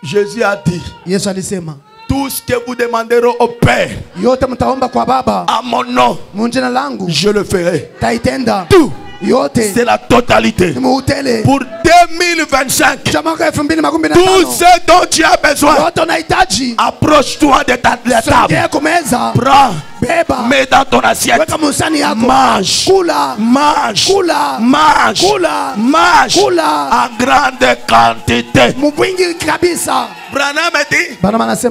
Jésus a dit, Yesu alisema, tout ce que vous demanderez au Père yote mtaomba kwa Baba à mon nom, munjina langu je le ferai. taitenda. Tout. Yote C'est la totalité. muutele. Pour 2025, tout ce dont tu as besoin, approche-toi de ta table. Prends, mets dans ton assiette. Mange, mange, mange, mange en grande quantité. Branham dit,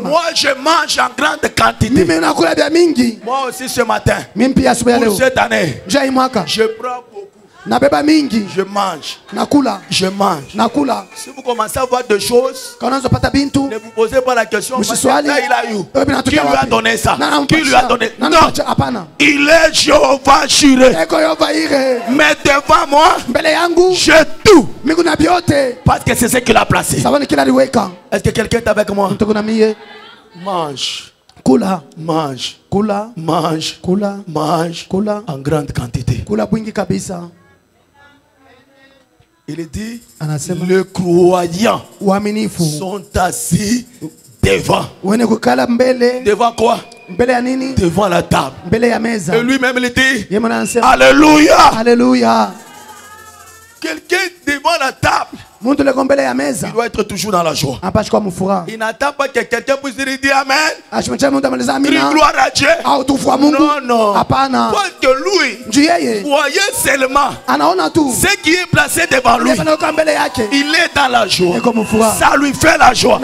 moi je mange en grande quantité. Moi aussi ce matin, pour cette année, je prends beaucoup. Je mange. Je mange. Si vous commencez à voir des choses, ne vous posez pas la question. Qui lui a donné ça? Qui lui a donné? Non. Il est Jéhovah Jireh. Mais devant moi, j'ai tout. Parce que c'est ce qu'il a placé. Est-ce que quelqu'un est avec moi? Mange. Mange. Mange. Mange. En grande quantité. Il dit, les croyants sont assis devant. Devant quoi? Devant la table. Et lui-même il dit, Alléluia. Alléluia. Quelqu'un devant la table, il doit être toujours dans la joie. Il n'attend pas que quelqu'un puisse dire Amen. Crie gloire à Dieu. Non. Parce que lui, voyez seulement ce qui est placé devant lui. Il est dans la joie. Ça lui fait la joie.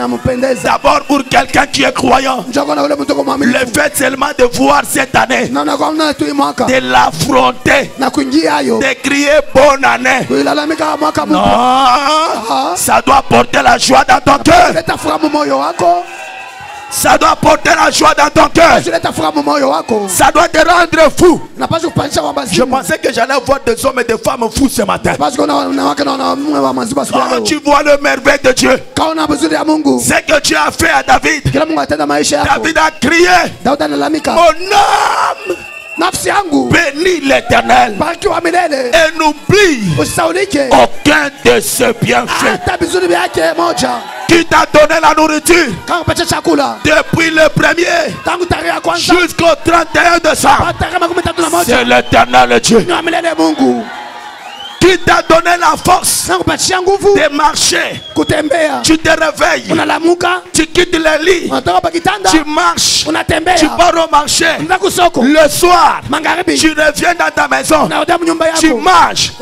D'abord pour quelqu'un qui est croyant, le fait seulement de voir cette année, de l'affronter, de crier bonne année. Non. Ça doit porter la joie dans ton cœur. Ça doit porter la joie dans ton cœur. Ça doit te rendre fou. Je pensais que j'allais voir des hommes et des femmes fous ce matin. Quand tu vois le merveille de Dieu, ce que Dieu a fait à David, David a crié, mon âme bénis l'Éternel et n'oublie aucun de ses bienfaits. Qui t'a donné la nourriture depuis le premier jusqu'au 31 décembre. C'est l'Éternel Dieu. Qui t'a donné la force de marcher. Tu te réveilles, tu quittes le lit, tu marches, tu pars au marché. Le soir, tu reviens dans ta maison, tu manges.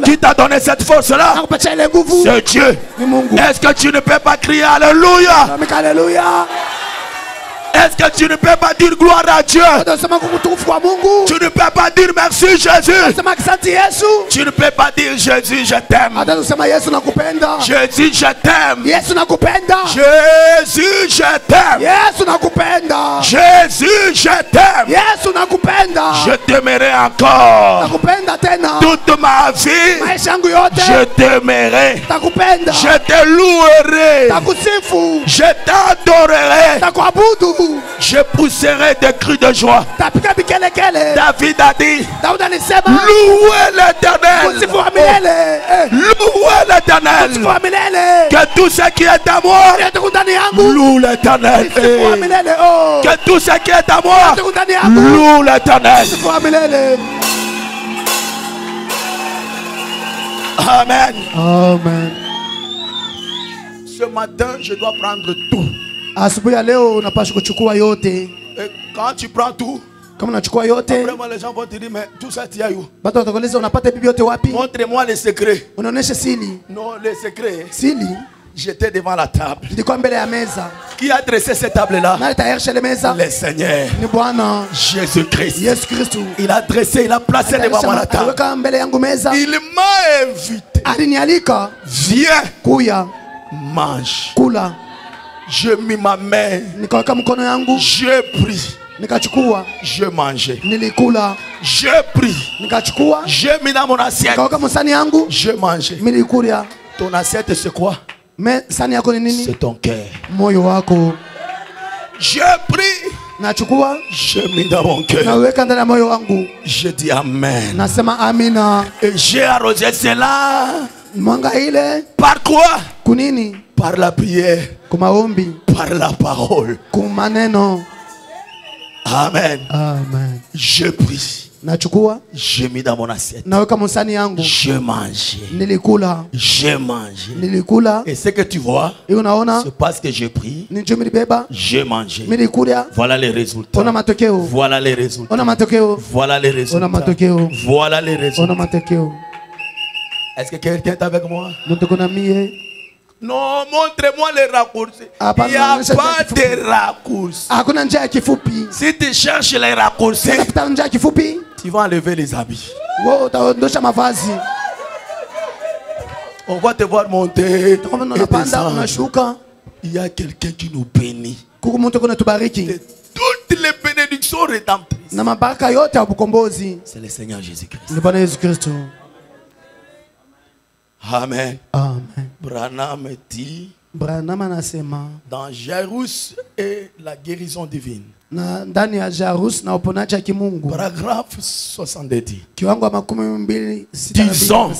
Qui t'a donné cette force-là? C'est Dieu. Est-ce que tu ne peux pas crier Alléluia? Est-ce que tu ne peux pas dire gloire à Dieu? Tu ne peux pas dire merci Jésus. Tu ne peux pas dire Jésus je t'aime. Jésus je t'aime. Jésus je t'aime. Jésus je t'aime. Je t'aimerai encore toute ma vie. Je t'aimerai. Je te louerai. Je t'adorerai. Je pousserai des cris de joie. David a dit, louez l'Éternel. Louez l'Éternel. Que tout ce qui est à moi loue l'Éternel. Que tout ce qui est à moi loue l'Éternel. Amen. Amen. Ce matin, je dois prendre tout. Asubuhi ya leo unapaswa kuchukua yote. Et quand tu prends tout, kama unachukua yote, vraiment les gens vont te dire mais tout ça tu as eu. Watu watakuuliza unapata bibi yote wapi? Montre-moi les secrets. Unaonesha siri. Non, les secrets. Siri. J'étais devant la table. Nilikuwa mbele ya meza. Qui a dressé cette table là? Nani tayarisha ile meza? Le Seigneur. Ni Bwana Jésus-Christ. Yesu Kristo. Il a dressé, il a placé devant moi la table. Aliweka mbele yangu meza. Il m'a invité. Alinialika. Viens. Kuya. Mange. Kula. Je mis ma main. Nikaweka mkono yangu. J'ai pris. Nikachukua. Je mangeais. Nilikula. J'ai pris. Nikachukua. J'ai mis dans mon assiette. Nikaweka msani yangu. Je mangeais. Nilikulia. Ton assiette c'est quoi? Mais sani yako ni nini? C'est ton cœur. Moyo wako. J'ai pris. Nachukua. J'ai mis dans mon cœur. Naweka ndani ya moyo wangu. Je dis amen. Nasema amina. Et j'ai arrosé cela. Mwanga ile. Par quoi? Kunini? Par la prière. Par la parole. Amen. Amen. Je prie. Nachukua, j'ai mis dans mon assiette. naweka msani yangu. Je mangeais. Nilikula. J'ai mangé. Nilikula. Et ce que tu vois, c'est parce que j'ai pris. J'ai mangé. Voilà les résultats. Voilà les résultats. Voilà les résultats. Voilà les résultats. Est-ce que quelqu'un est avec moi? Non, montrez-moi les raccourcis. Il n'y a pas de raccourcis. Si tu cherches les raccourcis, tu vas enlever les habits. On va te voir monter et descendre. Il y a quelqu'un qui nous bénit. De toutes les bénédictions rédemptrices. C'est le Seigneur Jésus-Christ. Amen. Amen. Branham dit dans Jairus et la guérison divine. Paragraphe 70. Disons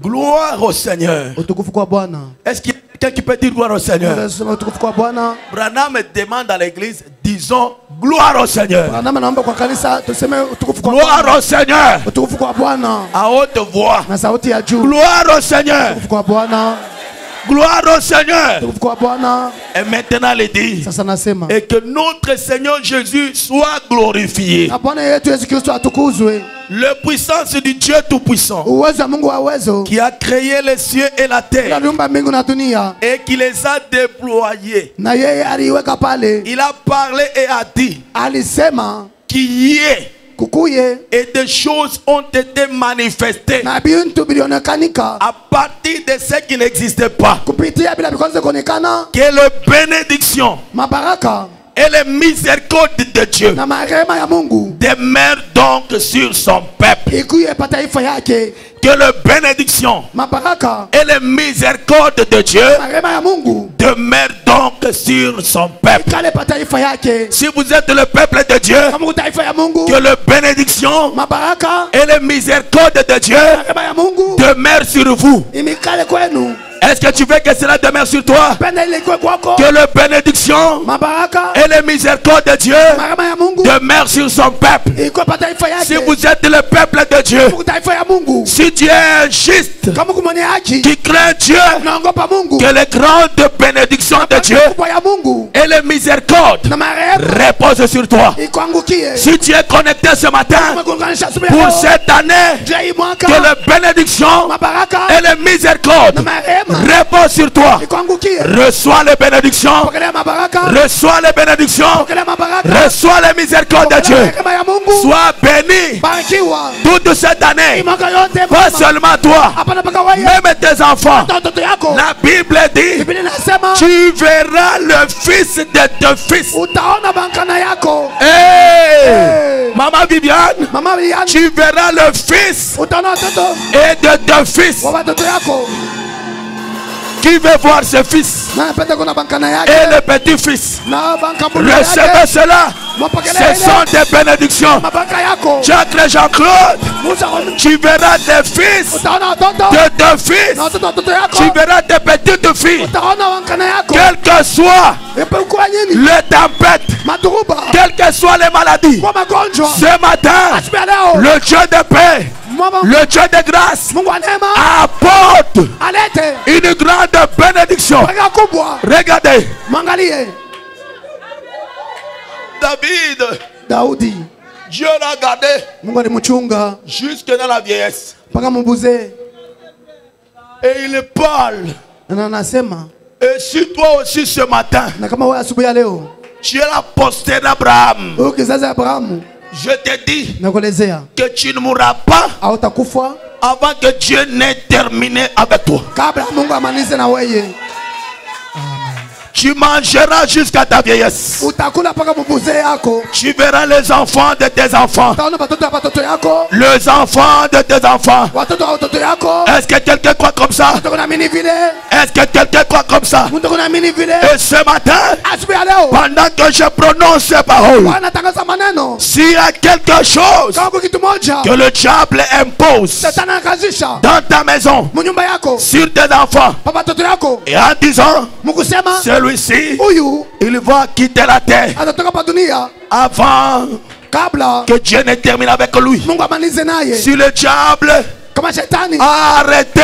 gloire au Seigneur. Est-ce qu'il y a quelqu'un qui peut dire gloire au Seigneur? Branham demande à l'église, disons gloire au Seigneur. Gloire au Seigneur. À haute voix. Gloire au Seigneur. Gloire au Seigneur. Et maintenant il dit, et que notre Seigneur Jésus soit glorifié. Le puissance du Dieu Tout-Puissant qui a créé les cieux et la terre et qui les a déployés. Il a parlé et a dit qu'il y ait et des choses ont été manifestées à partir de ce qui n'existait pas. Que les bénédictions et les miséricordes de Dieu demeurent donc sur son peuple. Que les bénédictions et les miséricordes de Dieu demeurent donc sur son peuple. Si vous êtes le peuple de Dieu, que les bénédictions et les miséricordes de Dieu demeurent sur vous. Est-ce que tu veux que cela demeure sur toi? Que les bénédictions et les miséricordes de Dieu demeurent sur son peuple. Si vous êtes le peuple de Dieu, si tu es un juste qui craint Dieu, que les grandes bénédictions de Dieu et les miséricordes reposent sur toi. Si tu es connecté ce matin pour cette année, que les bénédictions et les miséricordes repose sur toi. Reçois les bénédictions. Reçois les bénédictions. Reçois les miséricordes de Dieu. Sois béni toute cette année. Pas seulement toi, même tes enfants. La Bible dit, tu verras le fils de ton fils. Hey, Maman Viviane, tu verras le fils et de ton fils. Qui veut voir ses fils et le petit-fils? Recevez cela. Ce sont des bénédictions. Jacques Jean-Claude, tu verras des fils de ton fils. Tu verras des petites filles. Quel que soit le tempête, quelles que soient les maladies, ce matin, le Dieu de paix, le Dieu de grâce apporte une grande bénédiction. Regardez. David, Dieu l'a gardé jusque dans la vieillesse. Et il parle. Et si toi aussi ce matin, tu es la postérité d'Abraham, je te dis que tu ne mourras pas avant que Dieu n'ait terminé avec toi. Tu mangeras jusqu'à ta vieillesse. Tu verras les enfants de tes enfants. Les enfants de tes enfants. Est-ce que quelqu'un croit comme ça? Est-ce que quelqu'un croit comme ça? Et ce matin, pendant que je prononce ces paroles, s'il y a quelque chose que le diable impose dans ta maison, sur tes enfants, et en disant, celui-ci, il va quitter la terre avant que Dieu ne termine avec lui. Si le diable a arrêté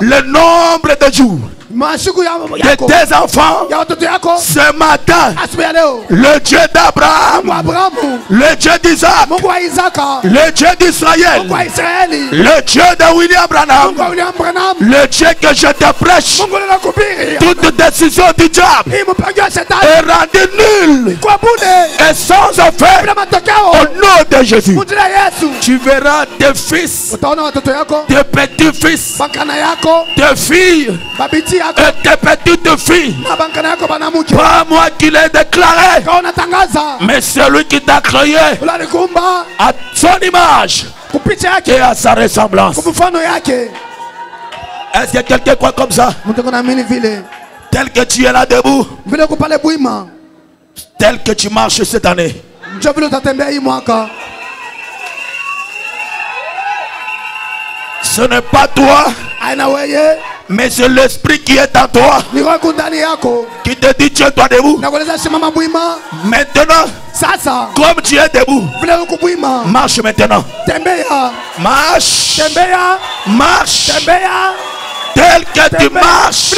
le nombre de jours de tes enfants, ce matin, le Dieu d'Abraham, le Dieu d'Isaac, le Dieu d'Israël, le Dieu de William Branham, le Dieu que je te prêche, toute décision du diable est rendue nulle et sans effet au nom de Jésus. Tu verras tes fils, tes petits-fils, tes filles et tes petites filles. Pas moi qui l'ai déclaré, mais celui qui t'a créé à son image et à sa ressemblance. Est-ce que quelqu'un croit comme ça? Tel que tu es là debout, tel que tu marches cette année, ce n'est pas toi, mais c'est l'esprit qui est en toi qui te dit tiens-toi debout. Maintenant, comme tu es debout, marche maintenant. Marche. Marche. Tel que tu marches,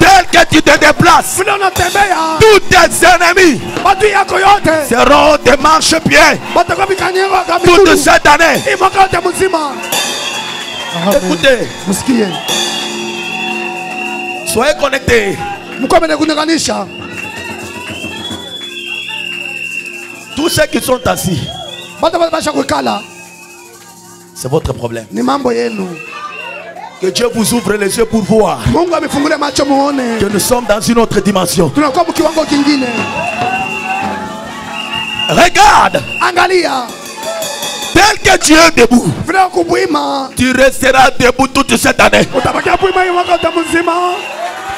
tel que tu te déplaces, tous tes ennemis seront des marchepieds toute cette année. Écoutez, soyez connectés. Tous ceux qui sont assis, c'est votre problème. Que Dieu vous ouvre les yeux pour voir que nous sommes dans une autre dimension. Regarde, tel que tu es debout, tu resteras debout toute cette année.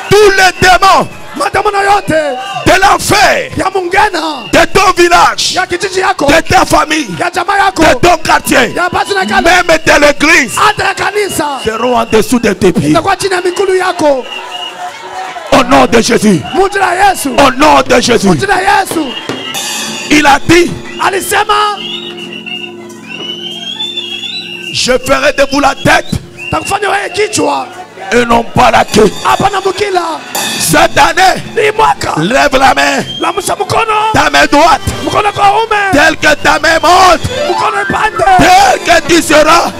Tous les démons de l'enfer, de ton village, de ta famille, de ton quartier, même de l'église, seront en dessous de tes pieds. Au nom de Jésus. Au nom de Jésus. Il a dit, je ferai de vous la tête et non pas la queue. Cette année, lève la main, ta main droite, telle que ta main monte, telle que tu seras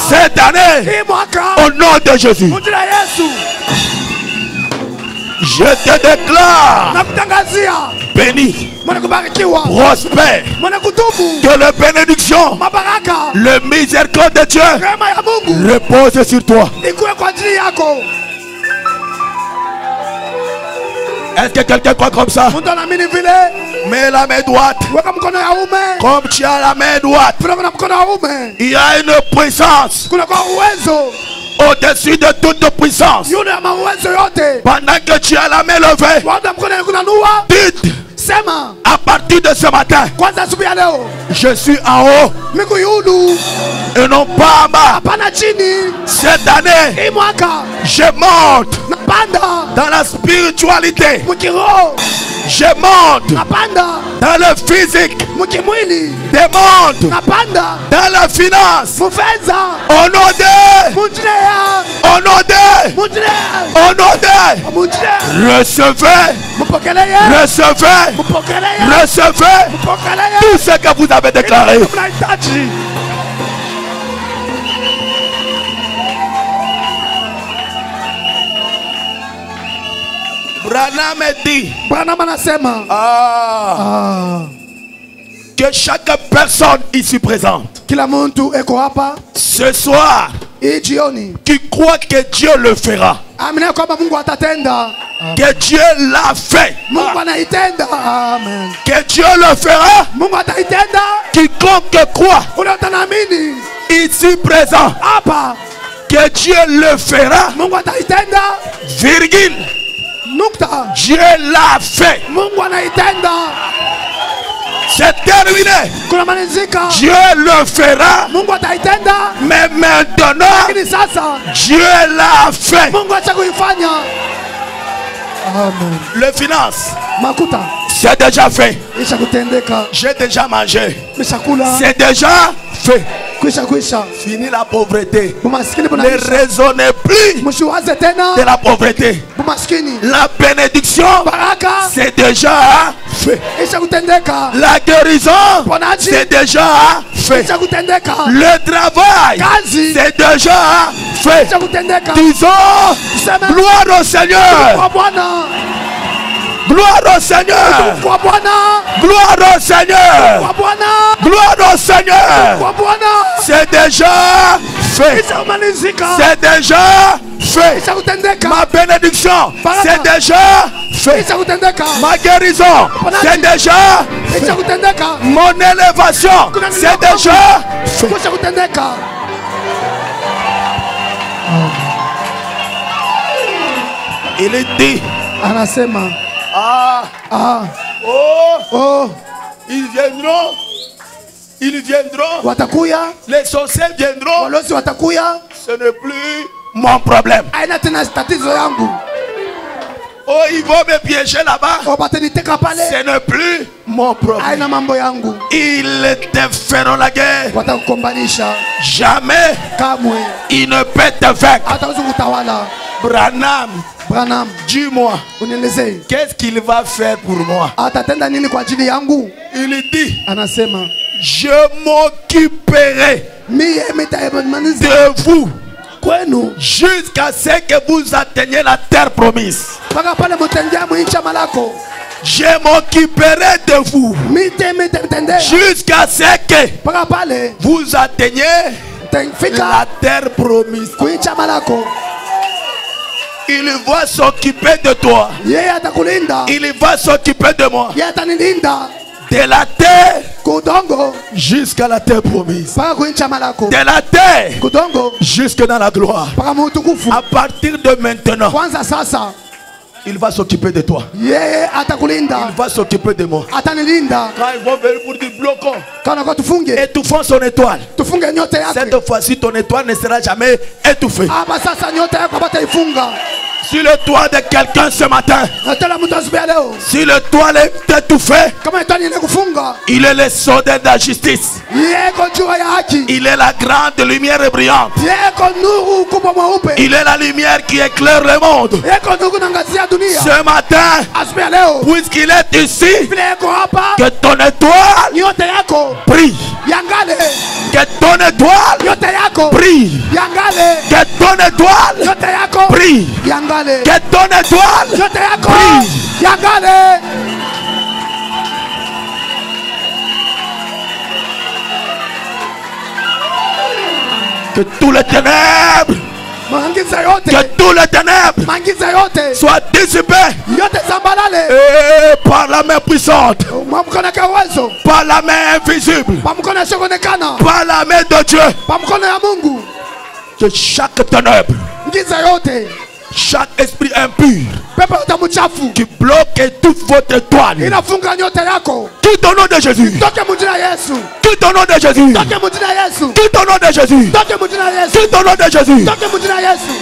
cette année, au nom de Jésus. Je te déclare béni, prospère, que la bénédiction, le miséricorde de Dieu repose sur toi. Est-ce que quelqu'un croit comme ça? Mets la main droite. Comme tu as la main droite, il y a une puissance au-dessus de toute puissance. Pendant que tu as la main levée, dites à partir de ce matin, je suis en haut et non pas en bas. Cette année, je monte dans la spiritualité. Je monte dans le physique. Je monte dans la finance. Au nom de, au nom de, au nom de, recevez, recevez, recevez tout ce que vous avez déclaré. Branham dit que chaque personne ici présente ce soir qui croit que Dieu le fera, Que Dieu l'a fait. Amen. Que Dieu le fera. Quiconque croit ici présent, que Dieu le fera. Virgule. Dieu l'a fait. C'est terminé. Dieu le fera. Mais maintenant, Dieu l'a fait. Amen. Le finance, c'est déjà fait. J'ai déjà mangé. C'est déjà fait. Fini la pauvreté. Ne raisonnez plus de la pauvreté. La bénédiction, c'est déjà fait. La guérison, c'est déjà fait. Le travail, c'est déjà fait. Disons, gloire au Seigneur. Gloire au Seigneur. Gloire au Seigneur. Gloire au Seigneur. C'est déjà fait. C'est déjà fait. Ma bénédiction, c'est déjà fait. Ma guérison, c'est déjà fait. Mon élévation, c'est déjà fait. Il est dit. Ils viendront. Ils viendront. Les sorciers viendront. Ce n'est plus mon problème. Oh, ils vont me piéger là-bas. Ce n'est plus mon problème. Ils te feront la guerre. Jamais ils ne peuvent te vaincre. Branham, dis-moi, qu'est-ce qu'il va faire pour moi? Il dit, je m'occuperai de vous jusqu'à ce que vous atteigniez la terre promise. Je m'occuperai de vous jusqu'à ce que vous atteigniez la terre promise. Il va s'occuper de toi. Il va s'occuper de moi. De la terre jusqu'à la terre promise. De la terre jusque dans la gloire. À partir de maintenant, il va s'occuper de toi. Il va s'occuper de moi. Quand ils vont venir pour dire bloquons, étouffons son étoile. Cette fois-ci, ton étoile ne sera jamais étouffée. Si le toit de quelqu'un ce matin, si le toit est étouffé, il est le soldat de la justice. Il est la grande lumière brillante. Il est la lumière qui éclaire le monde. Ce matin, puisqu'il est ici, que ton étoile brille. Que ton étoile brille. Que ton étoile brille. Que ton étoile brille. Que tous les ténèbres, que tous les ténèbres soient dissipés par la main puissante, par la main invisible, par la main de Dieu. Que chaque ténèbre, chaque esprit impur qui bloque toute votre étoile, tout au nom de Jésus, tout au nom de Jésus, tout au nom de Jésus, tout au nom de Jésus,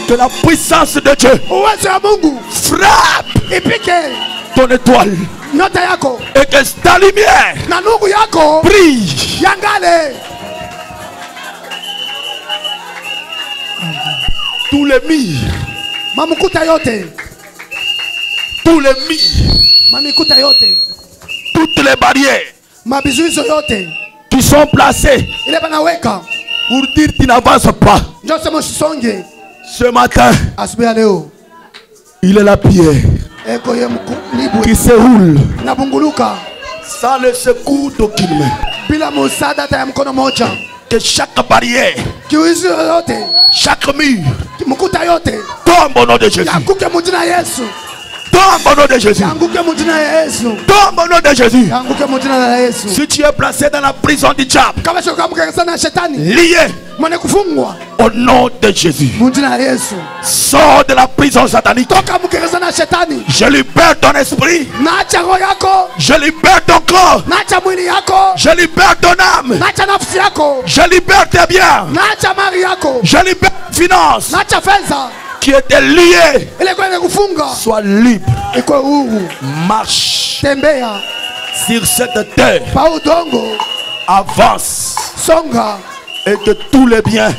que la puissance de Dieu frappe ton étoile et que ta lumière brille. Tous les murs, tous les murs, toutes les barrières qui sont placées pour dire tu n'avances pas. Ce matin, il est la pierre qui se roule sans le secours d'aucune main. Que chaque barrière, chaque mur tombe au nom de Jésus. Tombe au nom de Jésus. Tombe au nom de Jésus. Si tu es placé dans la prison du diable, lié au nom de Jésus, sors de la prison satanique. Je libère ton esprit. Je libère ton corps. Je libère ton âme. Je libère tes biens. Je libère tes finances qui étaient liées. Sois libre. Marche sur cette terre. Avance. Et que tous les biens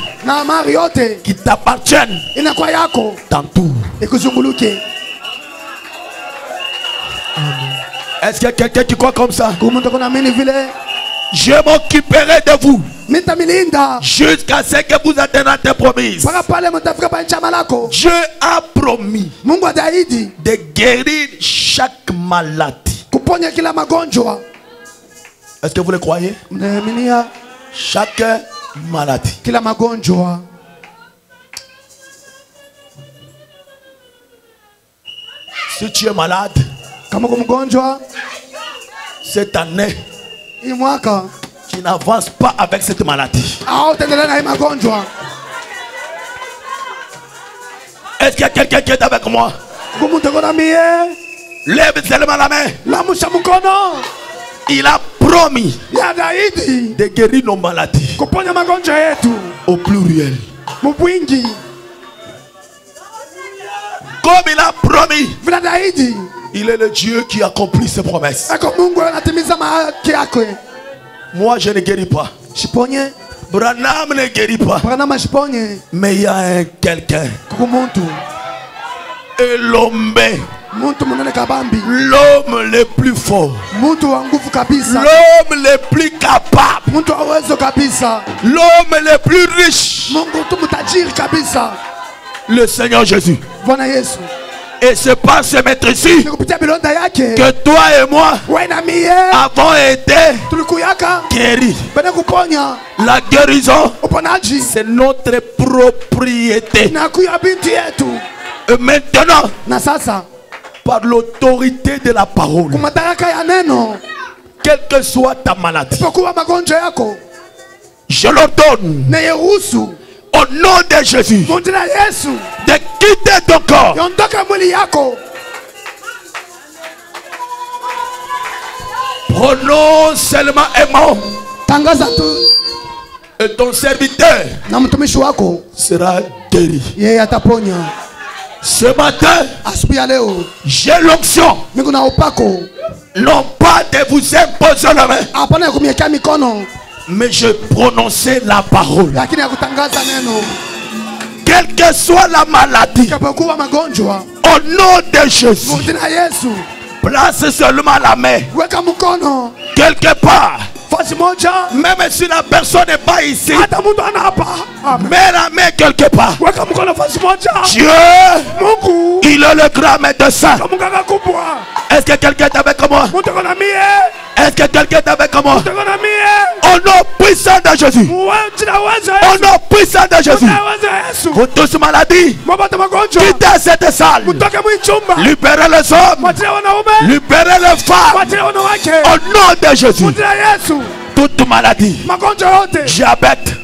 qui t'appartiennent t'entourent. Est-ce qu'il y a quelqu'un qui croit comme ça? Je m'occuperai de vous jusqu'à ce que vous atteignez tes promesses. Dieu a promis de guérir chaque maladie. Est-ce que vous le croyez? Chaque maladie. Si tu es malade cette année, tu n'avances pas avec cette maladie. Est-ce qu'il y a quelqu'un qui est avec moi? Lève seulement la main. Il a promis de guérir nos maladies au pluriel. Comme il a promis, il est le Dieu qui accomplit ses promesses. Moi je ne guéris pas. Branham ne guérit pas. Mais il y a un quelqu'un. Et l'homme le plus fort, l'homme le plus capable, l'homme le plus riche, le Seigneur Jésus. Et c'est par ce maître ici que toi et moi avons été guéris. La guérison, c'est notre propriété. Et maintenant, par l'autorité de la parole, quelle que soit ta maladie, je l'ordonne au nom de Jésus de quitter ton corps. Prononce seulement un mot et ton serviteur sera guéri. Ce matin, j'ai l'onction, non pas de vous imposer la main, mais je prononçais la parole. Quelle que soit la maladie, au nom de Jésus, place seulement la main quelque part. Même si la personne n'est pas ici, mets la main quelque part. Dieu, il est le grand médecin. Est-ce que quelqu'un est avec moi? Est-ce que quelqu'un est avec moi? Au nom puissant de Jésus. Au nom puissant de Jésus. Vous tous maladies, quittez cette salle. Libérez les hommes. Libérez les femmes. Au nom de Jésus. Toute maladie, diabète,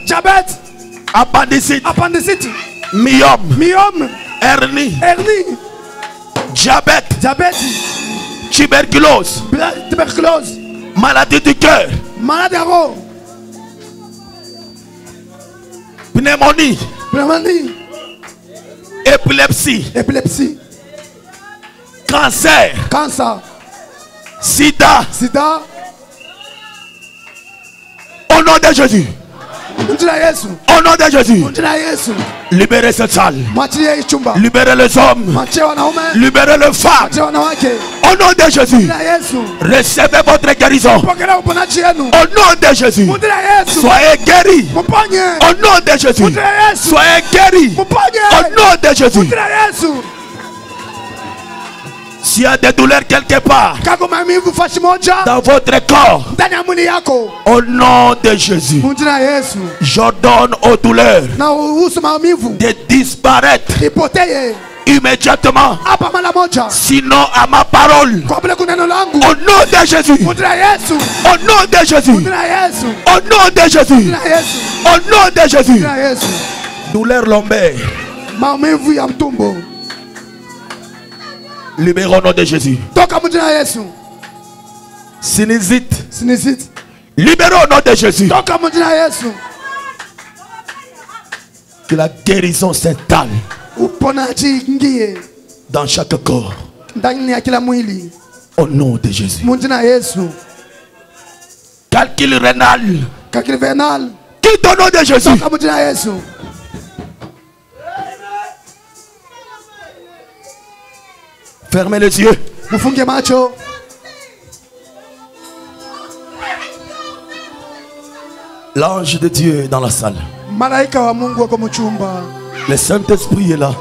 appendicite, myome, hernie, diabète, tuberculose, maladie du cœur, pneumonie, épilepsie, cancer, sida. Au nom de Jésus. Au nom de Jésus. Libérez cette salle. Libérez les hommes. Libérez les femmes. Au nom de Jésus. Recevez votre guérison. Au nom de Jésus. Soyez guéris. Au nom de Jésus. Soyez guéris. Au nom de Jésus. S'il y a des douleurs quelque part dans votre corps, au nom de Jésus, j'ordonne aux douleurs de disparaître immédiatement. Sinon à ma parole. Au nom de Jésus. Au nom de Jésus. Au nom de Jésus. Au nom de Jésus. Douleur lombaire. Libérons au nom de Jésus. Sinusite. Libérons au nom de Jésus. Que la guérison s'installe dans chaque corps. Au nom de Jésus. Calcul rénal. Quitte au nom de Jésus. Fermez les yeux. L'ange de Dieu est dans la salle. Le Saint-Esprit est là.